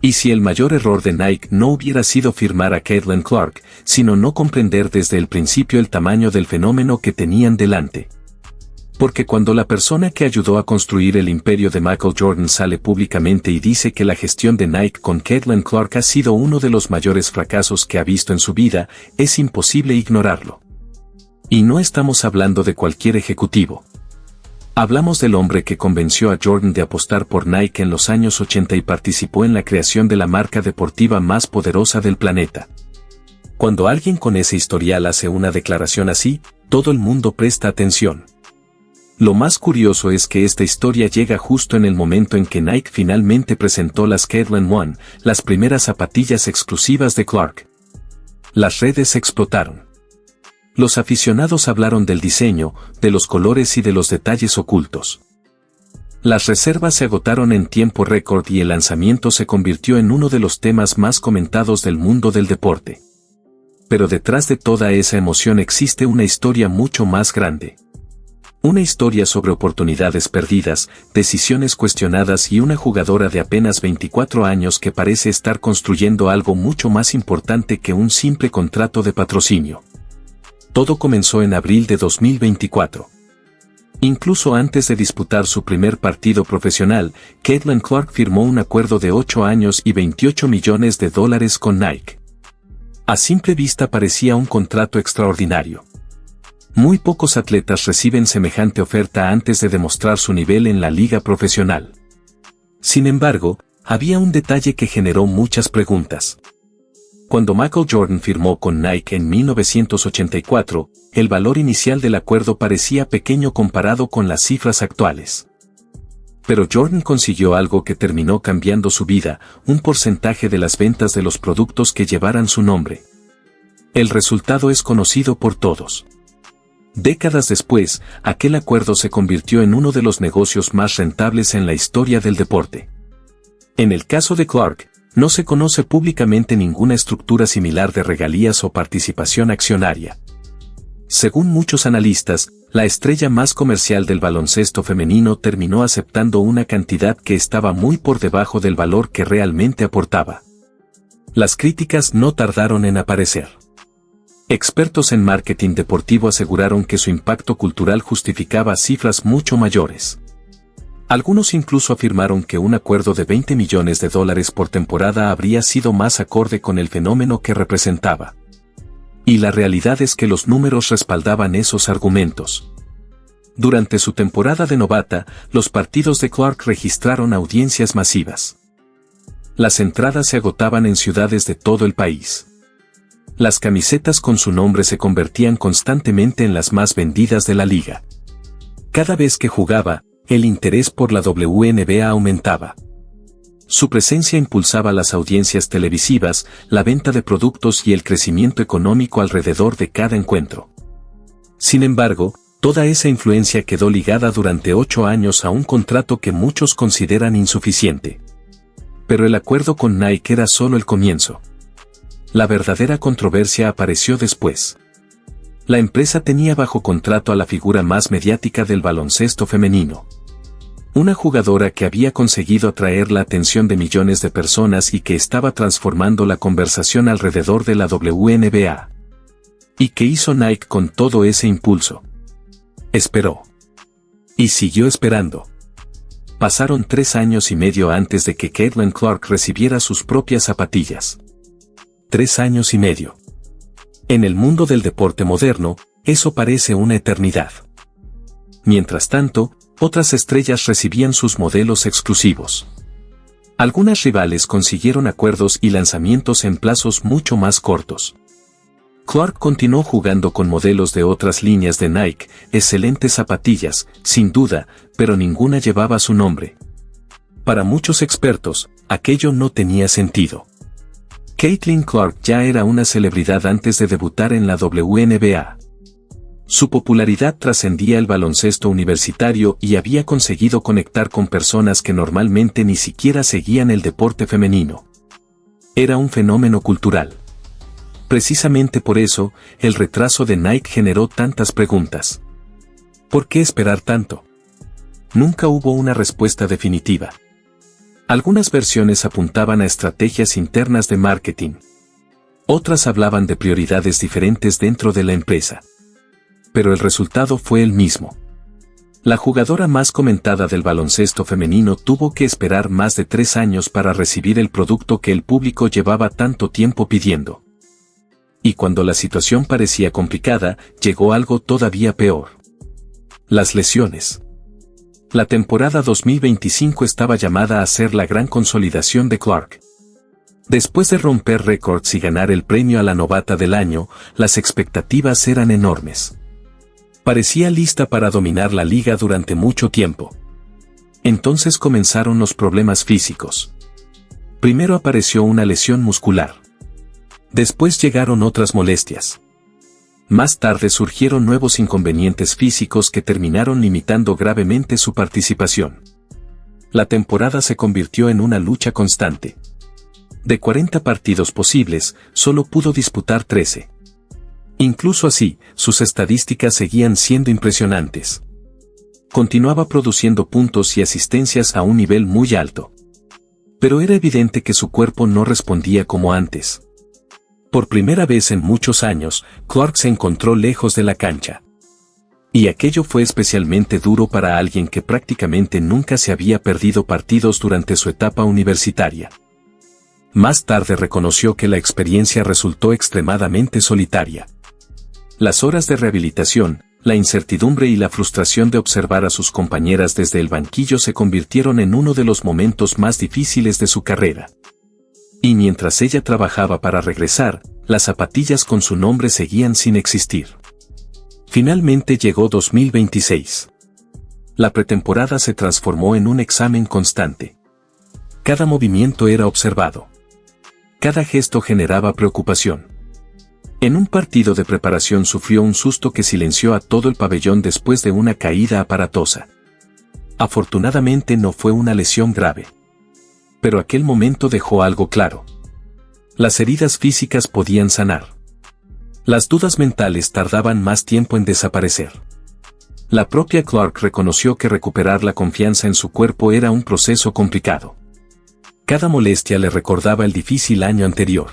Y si el mayor error de Nike no hubiera sido firmar a Caitlin Clark, sino no comprender desde el principio el tamaño del fenómeno que tenían delante. Porque cuando la persona que ayudó a construir el imperio de Michael Jordan sale públicamente y dice que la gestión de Nike con Caitlin Clark ha sido uno de los mayores fracasos que ha visto en su vida, es imposible ignorarlo. Y no estamos hablando de cualquier ejecutivo. Hablamos del hombre que convenció a Jordan de apostar por Nike en los años 80 y participó en la creación de la marca deportiva más poderosa del planeta. Cuando alguien con ese historial hace una declaración así, todo el mundo presta atención. Lo más curioso es que esta historia llega justo en el momento en que Nike finalmente presentó las Caitlin One, las primeras zapatillas exclusivas de Clark. Las redes explotaron. Los aficionados hablaron del diseño, de los colores y de los detalles ocultos. Las reservas se agotaron en tiempo récord y el lanzamiento se convirtió en uno de los temas más comentados del mundo del deporte. Pero detrás de toda esa emoción existe una historia mucho más grande. Una historia sobre oportunidades perdidas, decisiones cuestionadas y una jugadora de apenas 24 años que parece estar construyendo algo mucho más importante que un simple contrato de patrocinio. Todo comenzó en abril de 2024. Incluso antes de disputar su primer partido profesional, Caitlin Clark firmó un acuerdo de 8 años y $28 millones con Nike. A simple vista parecía un contrato extraordinario. Muy pocos atletas reciben semejante oferta antes de demostrar su nivel en la liga profesional. Sin embargo, había un detalle que generó muchas preguntas. Cuando Michael Jordan firmó con Nike en 1984, el valor inicial del acuerdo parecía pequeño comparado con las cifras actuales. Pero Jordan consiguió algo que terminó cambiando su vida, un porcentaje de las ventas de los productos que llevaran su nombre. El resultado es conocido por todos. Décadas después, aquel acuerdo se convirtió en uno de los negocios más rentables en la historia del deporte. En el caso de Clark, no se conoce públicamente ninguna estructura similar de regalías o participación accionaria. Según muchos analistas, la estrella más comercial del baloncesto femenino terminó aceptando una cantidad que estaba muy por debajo del valor que realmente aportaba. Las críticas no tardaron en aparecer. Expertos en marketing deportivo aseguraron que su impacto cultural justificaba cifras mucho mayores. Algunos incluso afirmaron que un acuerdo de $20 millones por temporada habría sido más acorde con el fenómeno que representaba. Y la realidad es que los números respaldaban esos argumentos. Durante su temporada de novata, los partidos de Clark registraron audiencias masivas. Las entradas se agotaban en ciudades de todo el país. Las camisetas con su nombre se convertían constantemente en las más vendidas de la liga. Cada vez que jugaba, el interés por la WNBA aumentaba. Su presencia impulsaba las audiencias televisivas, la venta de productos y el crecimiento económico alrededor de cada encuentro. Sin embargo, toda esa influencia quedó ligada durante 8 años a un contrato que muchos consideran insuficiente. Pero el acuerdo con Nike era solo el comienzo. La verdadera controversia apareció después. La empresa tenía bajo contrato a la figura más mediática del baloncesto femenino. Una jugadora que había conseguido atraer la atención de millones de personas y que estaba transformando la conversación alrededor de la WNBA. ¿Y qué hizo Nike con todo ese impulso? Esperó. Y siguió esperando. Pasaron 3 años y medio antes de que Caitlin Clark recibiera sus propias zapatillas. 3 años y medio. En el mundo del deporte moderno, eso parece una eternidad. Mientras tanto, otras estrellas recibían sus modelos exclusivos. Algunas rivales consiguieron acuerdos y lanzamientos en plazos mucho más cortos. Clark continuó jugando con modelos de otras líneas de Nike, excelentes zapatillas, sin duda, pero ninguna llevaba su nombre. Para muchos expertos, aquello no tenía sentido. Caitlin Clark ya era una celebridad antes de debutar en la WNBA. Su popularidad trascendía el baloncesto universitario y había conseguido conectar con personas que normalmente ni siquiera seguían el deporte femenino. Era un fenómeno cultural. Precisamente por eso, el retraso de Nike generó tantas preguntas. ¿Por qué esperar tanto? Nunca hubo una respuesta definitiva. Algunas versiones apuntaban a estrategias internas de marketing. Otras hablaban de prioridades diferentes dentro de la empresa. Pero el resultado fue el mismo. La jugadora más comentada del baloncesto femenino tuvo que esperar más de 3 años para recibir el producto que el público llevaba tanto tiempo pidiendo. Y cuando la situación parecía complicada, llegó algo todavía peor. Las lesiones. La temporada 2025 estaba llamada a ser la gran consolidación de Clark. Después de romper récords y ganar el premio a la novata del año, las expectativas eran enormes. Parecía lista para dominar la liga durante mucho tiempo. Entonces comenzaron los problemas físicos. Primero apareció una lesión muscular. Después llegaron otras molestias. Más tarde surgieron nuevos inconvenientes físicos que terminaron limitando gravemente su participación. La temporada se convirtió en una lucha constante. De 40 partidos posibles, solo pudo disputar 13. Incluso así, sus estadísticas seguían siendo impresionantes. Continuaba produciendo puntos y asistencias a un nivel muy alto. Pero era evidente que su cuerpo no respondía como antes. Por primera vez en muchos años, Clark se encontró lejos de la cancha. Y aquello fue especialmente duro para alguien que prácticamente nunca se había perdido partidos durante su etapa universitaria. Más tarde reconoció que la experiencia resultó extremadamente solitaria. Las horas de rehabilitación, la incertidumbre y la frustración de observar a sus compañeras desde el banquillo se convirtieron en uno de los momentos más difíciles de su carrera. Y mientras ella trabajaba para regresar, las zapatillas con su nombre seguían sin existir. Finalmente llegó 2026. La pretemporada se transformó en un examen constante. Cada movimiento era observado. Cada gesto generaba preocupación. En un partido de preparación sufrió un susto que silenció a todo el pabellón después de una caída aparatosa. Afortunadamente no fue una lesión grave. Pero aquel momento dejó algo claro. Las heridas físicas podían sanar. Las dudas mentales tardaban más tiempo en desaparecer. La propia Clark reconoció que recuperar la confianza en su cuerpo era un proceso complicado. Cada molestia le recordaba el difícil año anterior.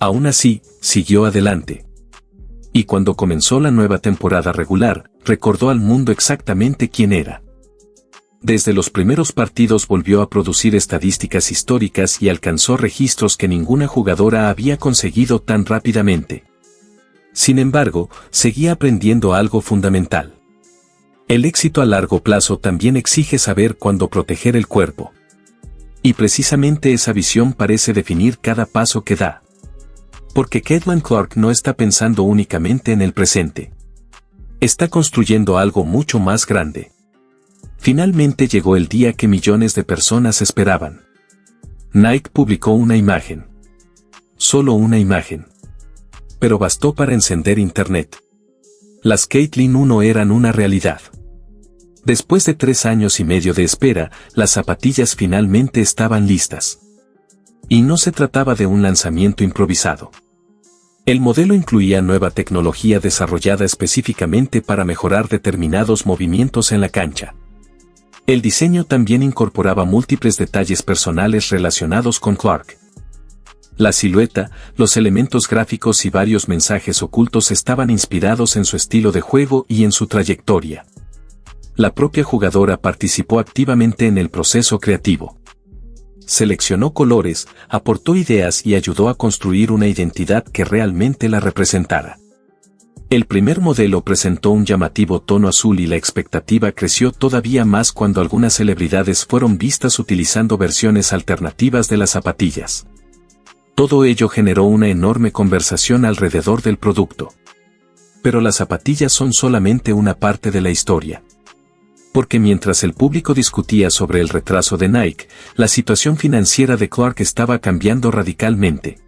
Aún así, siguió adelante. Y cuando comenzó la nueva temporada regular, recordó al mundo exactamente quién era. Desde los primeros partidos volvió a producir estadísticas históricas y alcanzó registros que ninguna jugadora había conseguido tan rápidamente. Sin embargo, seguía aprendiendo algo fundamental. El éxito a largo plazo también exige saber cuándo proteger el cuerpo. Y precisamente esa visión parece definir cada paso que da. Porque Caitlin Clark no está pensando únicamente en el presente. Está construyendo algo mucho más grande. Finalmente llegó el día que millones de personas esperaban. Nike publicó una imagen. Solo una imagen. Pero bastó para encender Internet. Las Caitlin 1 eran una realidad. Después de 3 años y medio de espera, las zapatillas finalmente estaban listas. Y no se trataba de un lanzamiento improvisado. El modelo incluía nueva tecnología desarrollada específicamente para mejorar determinados movimientos en la cancha. El diseño también incorporaba múltiples detalles personales relacionados con Clark. La silueta, los elementos gráficos y varios mensajes ocultos estaban inspirados en su estilo de juego y en su trayectoria. La propia jugadora participó activamente en el proceso creativo. Seleccionó colores, aportó ideas y ayudó a construir una identidad que realmente la representara. El primer modelo presentó un llamativo tono azul y la expectativa creció todavía más cuando algunas celebridades fueron vistas utilizando versiones alternativas de las zapatillas. Todo ello generó una enorme conversación alrededor del producto. Pero las zapatillas son solamente una parte de la historia. Porque mientras el público discutía sobre el retraso de Nike, la situación financiera de Clark estaba cambiando radicalmente.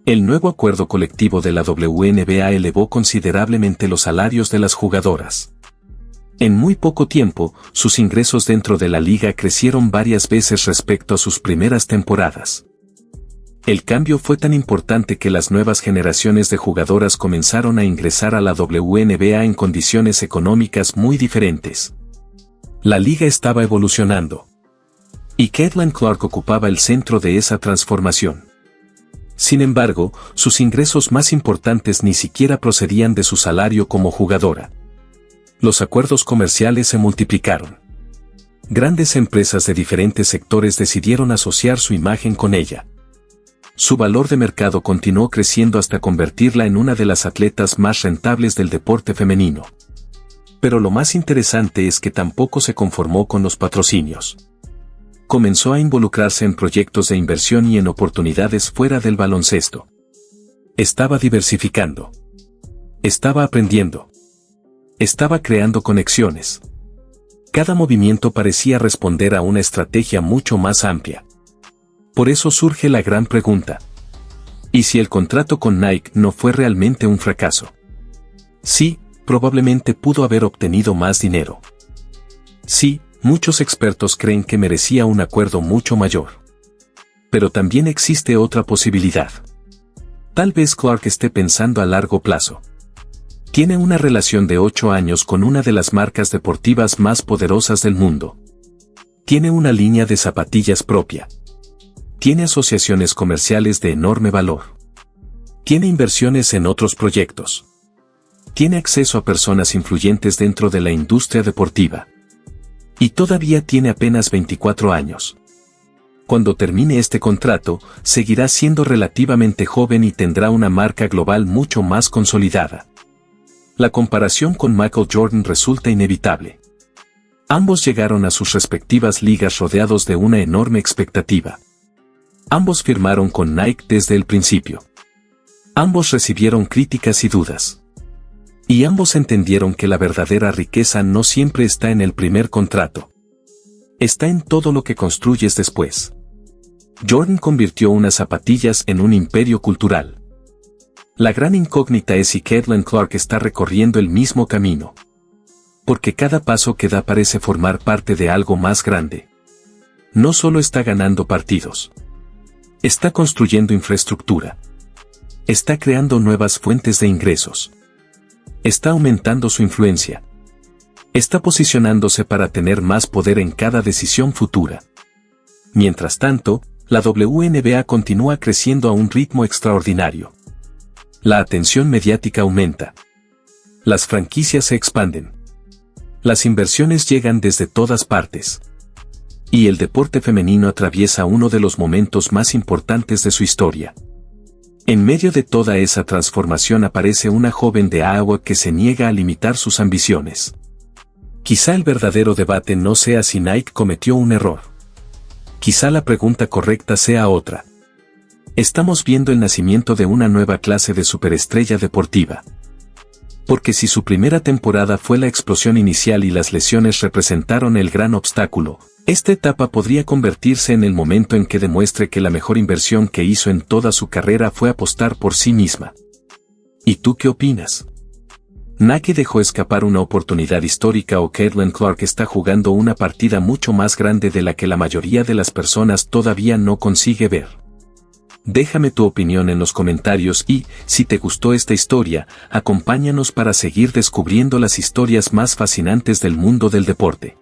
El nuevo acuerdo colectivo de la WNBA elevó considerablemente los salarios de las jugadoras. En muy poco tiempo, sus ingresos dentro de la liga crecieron varias veces respecto a sus primeras temporadas. El cambio fue tan importante que las nuevas generaciones de jugadoras comenzaron a ingresar a la WNBA en condiciones económicas muy diferentes. La liga estaba evolucionando. Y Caitlin Clark ocupaba el centro de esa transformación. Sin embargo, sus ingresos más importantes ni siquiera procedían de su salario como jugadora. Los acuerdos comerciales se multiplicaron. Grandes empresas de diferentes sectores decidieron asociar su imagen con ella. Su valor de mercado continuó creciendo hasta convertirla en una de las atletas más rentables del deporte femenino. Pero lo más interesante es que tampoco se conformó con los patrocinios. Comenzó a involucrarse en proyectos de inversión y en oportunidades fuera del baloncesto. Estaba diversificando. Estaba aprendiendo. Estaba creando conexiones. Cada movimiento parecía responder a una estrategia mucho más amplia. Por eso surge la gran pregunta. ¿Y si el contrato con Nike no fue realmente un fracaso? Sí, probablemente pudo haber obtenido más dinero. Sí, muchos expertos creen que merecía un acuerdo mucho mayor. Pero también existe otra posibilidad. Tal vez Clark esté pensando a largo plazo. Tiene una relación de 8 años con una de las marcas deportivas más poderosas del mundo. Tiene una línea de zapatillas propia. Tiene asociaciones comerciales de enorme valor. Tiene inversiones en otros proyectos. Tiene acceso a personas influyentes dentro de la industria deportiva. Y todavía tiene apenas 24 años. Cuando termine este contrato, seguirá siendo relativamente joven y tendrá una marca global mucho más consolidada. La comparación con Michael Jordan resulta inevitable. Ambos llegaron a sus respectivas ligas rodeados de una enorme expectativa. Ambos firmaron con Nike desde el principio. Ambos recibieron críticas y dudas. Y ambos entendieron que la verdadera riqueza no siempre está en el primer contrato. Está en todo lo que construyes después. Jordan convirtió unas zapatillas en un imperio cultural. La gran incógnita es si Caitlin Clark está recorriendo el mismo camino. Porque cada paso que da parece formar parte de algo más grande. No solo está ganando partidos. Está construyendo infraestructura. Está creando nuevas fuentes de ingresos. Está aumentando su influencia. Está posicionándose para tener más poder en cada decisión futura. Mientras tanto, la WNBA continúa creciendo a un ritmo extraordinario. La atención mediática aumenta. Las franquicias se expanden. Las inversiones llegan desde todas partes. Y el deporte femenino atraviesa uno de los momentos más importantes de su historia. En medio de toda esa transformación aparece una joven de Iowa que se niega a limitar sus ambiciones. Quizá el verdadero debate no sea si Nike cometió un error. Quizá la pregunta correcta sea otra. Estamos viendo el nacimiento de una nueva clase de superestrella deportiva. Porque si su primera temporada fue la explosión inicial y las lesiones representaron el gran obstáculo, esta etapa podría convertirse en el momento en que demuestre que la mejor inversión que hizo en toda su carrera fue apostar por sí misma. ¿Y tú qué opinas? Nike dejó escapar una oportunidad histórica o Caitlin Clark está jugando una partida mucho más grande de la que la mayoría de las personas todavía no consigue ver. Déjame tu opinión en los comentarios y, si te gustó esta historia, acompáñanos para seguir descubriendo las historias más fascinantes del mundo del deporte.